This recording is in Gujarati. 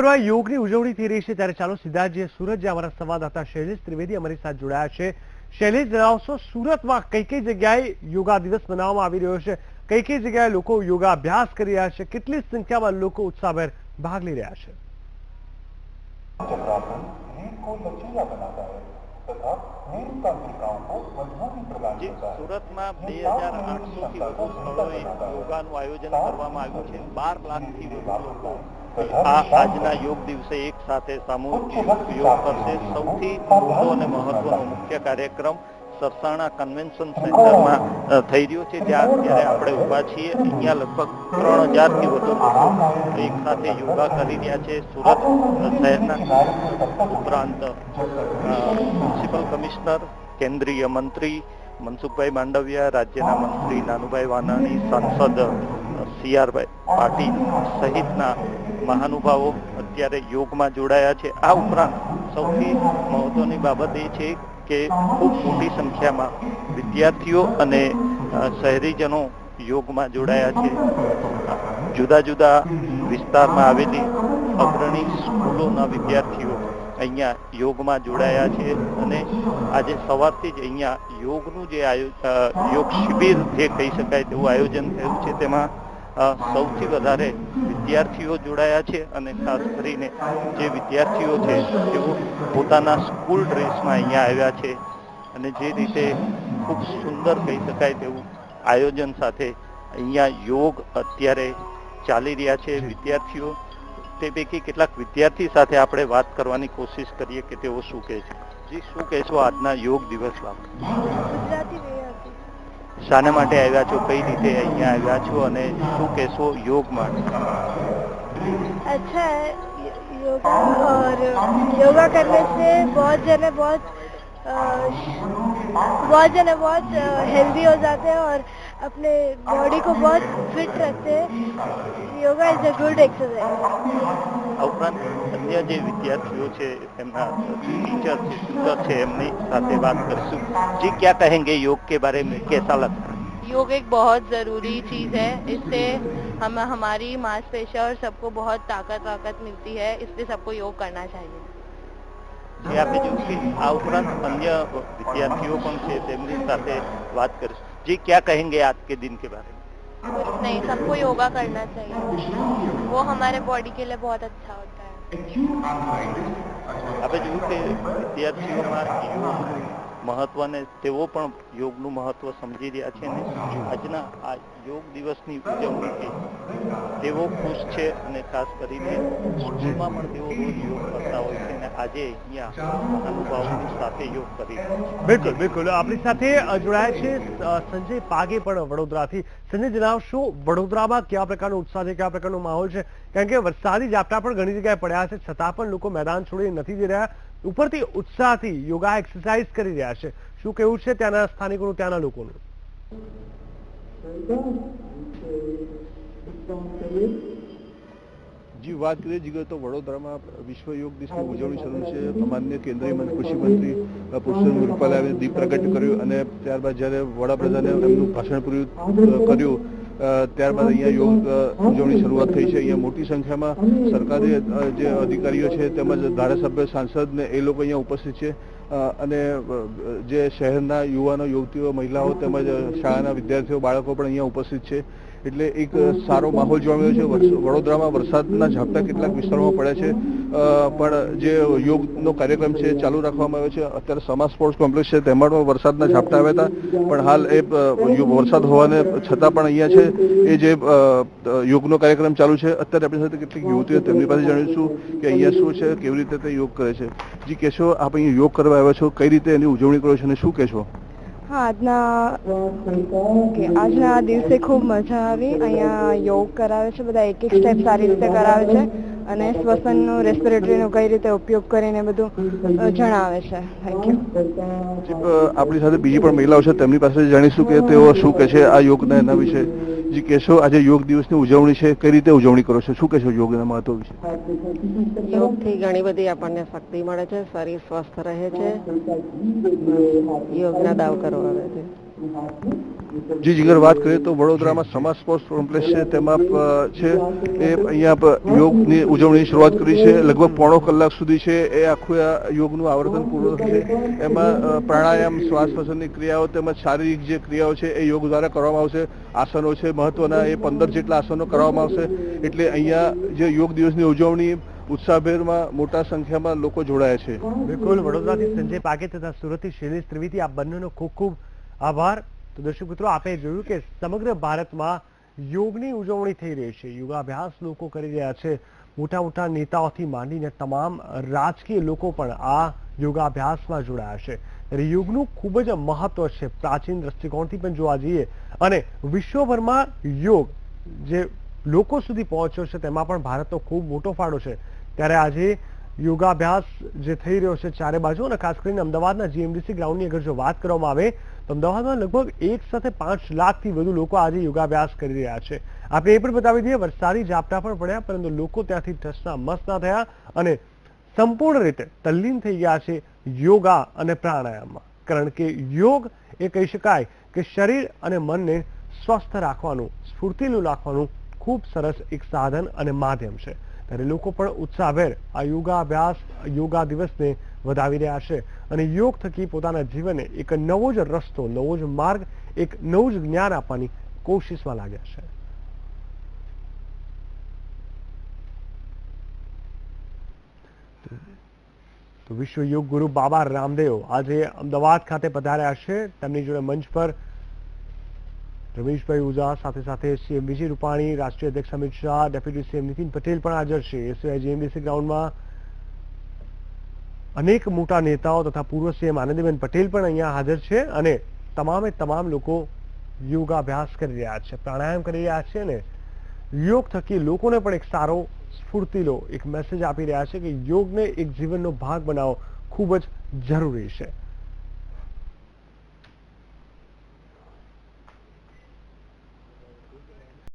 દેશભરમાં યોગની ઉજવણી થઈ રહી છે ત્યારે ચાલો સીધા જે સુરત જે અમારા સંવાદદાતા શૈલેષ ત્રિવેદી અમારી સાથે જોડાયા છે। શૈલેષ, જણાવશો સુરતમાં કઈ કઈ જગ્યાએ યોગા દિવસ મનાવવામાં આવી રહ્યો છે, કઈ કઈ જગ્યાએ લોકો યોગા અભ્યાસ કરી રહ્યા છે, કેટલી સંખ્યામાં લોકો ઉત્સાહભેર ભાગ લઈ રહ્યા છે? સુરતમાં 2800 થી વધુ સ્થળોએ યોગાનું આયોજન કરવામાં આવ્યું છે। 12 લાખથી વધુ લોકો આજના યોગ દિવસે એક સાથે સામૂહિક યોગ કરશે। સૌથી મોટો અને મહત્વનો મુખ્ય કાર્યક્રમ સરસાણા કન્વેન્શન સેન્ટરમાં થઈ રહ્યો છે, ત્યારે આપણે ઊભા છીએ। અહીંયા લગભગ 3000 થી વધુ લોકો એક સાથે યોગા કરી રહ્યા છે। સુરત શહેરના ઉપરાંત મ્યુનિસિપલ કમિશનર, કેન્દ્રીય મંત્રી મનસુખભાઈ માંડવિયા, રાજ્યના મંત્રી નાનુભાઈ વાનાણી, સાંસદ CR પાટીલ સહિતના મહાનુભાવો અત્યારે યોગમાં જોડાયા છે। આ ઉપરાંત સૌથી મહત્વની બાબત એ છે કે ખૂબ મોટી સંખ્યામાં વિદ્યાર્થીઓ અને શહેરીજનો યોગમાં જોડાયા છે। જુદા જુદા વિસ્તારમાં આવેલી અગ્રણી સ્કૂલોના વિદ્યાર્થીઓ અહીંયા યોગમાં જોડાયા છે અને આજે સવારથી જ અહીંયા યોગનું જે યોગ શિબિર જે કહી શકાય તેવું આયોજન થયું છે, તેમાં સૌથી વધારે વિદ્યાર્થીઓ જોડાયા છે અને ખાસ કરીને જે વિદ્યાર્થીઓ છે તેઓ પોતાના સ્કૂલ ડ્રેસમાં અહીંયા આવ્યા છે અને જે રીતે ખૂબ સુંદર કહી શકાય તેવું આયોજન સાથે અહીંયા યોગ અત્યારે ચાલી રહ્યા છે। વિદ્યાર્થીઓ, તે પૈકી કેટલાક વિદ્યાર્થી સાથે આપણે વાત કરવાની કોશિશ કરીએ કે તેઓ શું કહે છે। જી, શું કહેશો આજના યોગ દિવસ બાબતે? શાના માટે આવ્યા છો, કઈ રીતે અહીંયા આવ્યા છો અને શું કહેશો યોગ માટે? अच्छा है योगा, और योगा करने से बहुत जने बहुत हेल्दी हो जाते हैं और अपने बॉडी को बहुत फिट रखते हैं। Yoga is a good exercise. ઉપરાંत અન્ય જે વિદ્યાર્થીઓ છે એમના ટીચર છે, ટ્યુટર છે, એમની સાથે વાત કરીશું। जी, क्या कहेंगे योग के बारे में, कैसा लगता है? योग एक बहुत ज़रूरी चीज़ है। इससे हमारी मांसपेशियों और सबको बहुत ताकत मिलती है, इसलिए सबको योग करना चाहिए। જે આપણે જોયું કે આ ઉપરાંત અન્ય વિદ્યાર્થીઓ પણ છે, તેમની સાથે વાત કરીશું। जी, क्या कहेंगे आज के दिन के बारे में? कुछ नहीं, सबको योगा करना चाहिए, वो हमारे बॉडी के लिए बहुत अच्छा होता है। આપણે જોયું કે વિદ્યાર્થીઓમાં યોગનું મહત્વને તેઓ પણ યોગનું મહત્વ સમજી રહ્યા છે અને આજના આ યોગ દિવસની ઉજવણીથી તેઓ ખુશ છે અને ખાસ કરીને સ્કૂલમાં પણ તેઓ રોજ યોગ કરતા હોય છે અને આજે અહીંયા મહાનુભાવોની સાથે યોગ કરી રહ્યા છે। બિલકુલ બિલકુલ, આપણી સાથે જોડાયા છે સંજય પાગે પણ વડોદરાથી। સંજય, જણાવશો વડોદરામાં કેવા પ્રકારનો ઉત્સાહ છે, કેવા પ્રકારનો માહોલ છે? કારણ કે વરસાદી ઝાપટા પણ ઘણી જગ્યાએ પડ્યા છે, છતાં પણ લોકો મેદાન છોડીને નથી જઈ રહ્યા, ઉપરથી ઉત્સાહથી યોગા એક્સરસાઇઝ કરી રહ્યા છે। શું કહેવું છે ત્યાંના સ્થાનિકોનું, ત્યાંના લોકોનું? जी, बात करिए तो वडोदराમાં વિશ્વ યોગ દિવસની ઉજવણી શરૂ છે। માનનીય કેન્દ્રીય કૃષિ મંત્રી પુરુષોત્તમ રૂપાલાએ દીપ પ્રગટ કર્યું અને ત્યારબાદ જ્યારે વડાપ્રધાને એમનું ભાષણ પૂરું કર્યું ત્યારબાદ અહીંયા યોગ ઉજવણી શરૂઆત થઈ છે। અહીંયા મોટી સંખ્યામાં સરકારી જે અધિકારીઓ છે તેમજ ધારાસભ્ય, સાંસદ ને એ લોકો અહીંયા ઉપસ્થિત છે અને જે શહેરના યુવાનો, યુવતીઓ, મહિલાઓ તેમજ શાળાના વિદ્યાર્થીઓ, બાળકો પણ અહીંયા ઉપસ્થિત છે। એટલે એક સારો માહોલ જોવા મળ્યો છે। વડોદરામાં વરસાદના ઝાપટા કેટલાક વિસ્તારોમાં પડ્યા છે, પણ જે યોગનો કાર્યક્રમ છે ચાલુ રાખવામાં આવ્યો છે। અત્યારે સમા સ્પોર્ટ્સ કોમ્પ્લેક્સ છે તેમાં પણ વરસાદના ઝાપટા આવ્યા હતા, પણ હાલ એ વરસાદ હોવાને છતાં પણ અહીંયા છે એ જે યોગનો કાર્યક્રમ ચાલુ છે। અત્યારે આપણી સાથે કેટલીક યુવતીઓ, તેમની પાસે જાણીશું કે અહીંયા શું છે, કેવી રીતે તે યોગ કરે છે। જી, કહેશો આપ અહીંયા યોગ કરવા આવ્યા છો, કઈ રીતે એની ઉજવણી કરો છો અને શું કહેશો? હા, આજના દિવસે ખૂબ મજા આવી। અહીંયા યોગ કરાવે છે, બધા એક એક સ્ટેપ સારી રીતે કરાવે છે અને શ્વસનનું, રેસ્પિરેટરીનો કઈ રીતે ઉપયોગ કરીને બધું જણાવે છે। Thank you. આપણી સાથે બીજી પણ મહિલાઓ છે, તેમની પાસે જાણીશું કે તેઓ શું કહે છે આ યોગના એના વિશે। જી, કહેશો આજે યોગ દિવસની ઉજવણી છે, કઈ રીતે ઉજવણી કરો છો, શું કહેશો યોગના મહત્વ વિશે? યોગથી ઘણી બધી આપણને શક્તિ મળે છે, શરીર સ્વસ્થ રહે છે, યોગના દાવ કરવા આવે છે। જી જીગર, વાત કરીએ તો વડોદરામાં સમાજ સ્પોર્ટ્સ કોમ્પ્લેક્સ છે તેમાં છે એ અહીંયા યોગની ઉજવણીની શરૂઆત કરી છે. લગભગ પોણો કલાક સુધી છે એ આખું યોગનું આવર્તન પૂર્ણ થશે. એમાં પ્રાણાયામ, શ્વાસ પ્રશ્વાસની ક્રિયાઓ તેમજ શારીરિક જે ક્રિયાઓ છે એ યોગ દ્વારા કરવામાં આવશે. આસનો છે મહત્વના, એ 15 જેટલા આસનો કરવામાં આવશે. એટલે અહીંયા જે યોગ દિવસની ઉજવણી ઉત્સાહભેરમાં મોટા સંખ્યામાં લોકો જોડાયા છે. બિલકુલ, વડોદરાથી સંજય પાકે તથા સુરતથી શૈલેષ ત્રિવેદી, આ બંનેનો ખૂબ ખૂબ આભાર. તો દર્શક મિત્રો, આપે જોયું કે સમગ્ર ભારતમાં યોગની ઉજવણી થઈ રહી છે. યોગાભ્યાસ લોકો કરી રહ્યા છે. મોટા મોટા નેતાઓથી માંડીને તમામ રાજકીય લોકો પણ આ યોગાભ્યાસમાં જોડાયા છે. ત્યારે યોગનું ખૂબ જ મહત્વ છે. પ્રાચીન દ્રષ્ટિકોણથી પણ જોવા જઈએ અને વિશ્વભરમાં યોગ જે લોકો સુધી પહોંચ્યો છે તેમાં પણ ભારતનો ખૂબ મોટો ફાળો છે. ત્યારે આજે યોગાભ્યાસ જે થઈ રહ્યો છે ચારે બાજુ, અને ખાસ કરીને અમદાવાદના જીએમડીસી ગ્રાઉન્ડની અગર જો વાત કરવામાં આવે તો અમદાવાદમાં લગભગ 1 સાથે 5 લાખથી વધુ લોકો આજે યોગાભ્યાસ કરી રહ્યા છે. આપણે એ પણ બતાવી દઈએ, વરસાદી ઝાપટા પણ પડ્યા, પરંતુ લોકો ત્યાંથી ટસના મસ ના થયા અને સંપૂર્ણ રીતે તલ્લીન થઈ ગયા છે યોગા અને પ્રાણાયામમાં. કારણ કે યોગ એ કહી શકાય કે શરીર અને મનને સ્વસ્થ રાખવાનું, સ્ફૂર્તિલું રાખવાનું ખૂબ સરસ એક સાધન અને માધ્યમ છે. ત્યારે લોકો પણ ઉત્સાહભેર આ યોગાભ્યાસ, યોગા દિવસને વધાવી રહ્યા છે અને યોગ થકી પોતાના જીવનને એક નવો જ રસ્તો, નવો જ માર્ગ, એક નવું જ જ્ઞાન આપવાની કોશિશમાં લાગ્યા છે. તો વિશ્વ યોગ ગુરુ બાબા રામદેવ આજે અમદાવાદ ખાતે પધાર્યા છે. તેમની જોડે મંચ પર રમેશભાઈ ઓઝા, સાથે સાથે સીએમ વિજય રૂપાણી, રાષ્ટ્રીય અધ્યક્ષ અમિત શાહ, ડેપ્યુટી સીએમ નીતિન પટેલ પણ હાજર છે. એ સિવાય જીએમડીસી ગ્રાઉન્ડમાં અનેક મોટા નેતાઓ તથા પૂર્વ સીએમ આનંદીબેન પટેલ પણ અહીંયા હાજર છે અને તમામે તમામ લોકો યોગાભ્યાસ કરી રહ્યા છે, પ્રાણાયામ કરી રહ્યા છે અને યોગ થકી લોકોને પણ એક સારો સ્ફૂર્તિલો એક મેસેજ આપી રહ્યા છે કે યોગને એક જીવનનો ભાગ બનાવવો ખૂબ જ જરૂરી છે.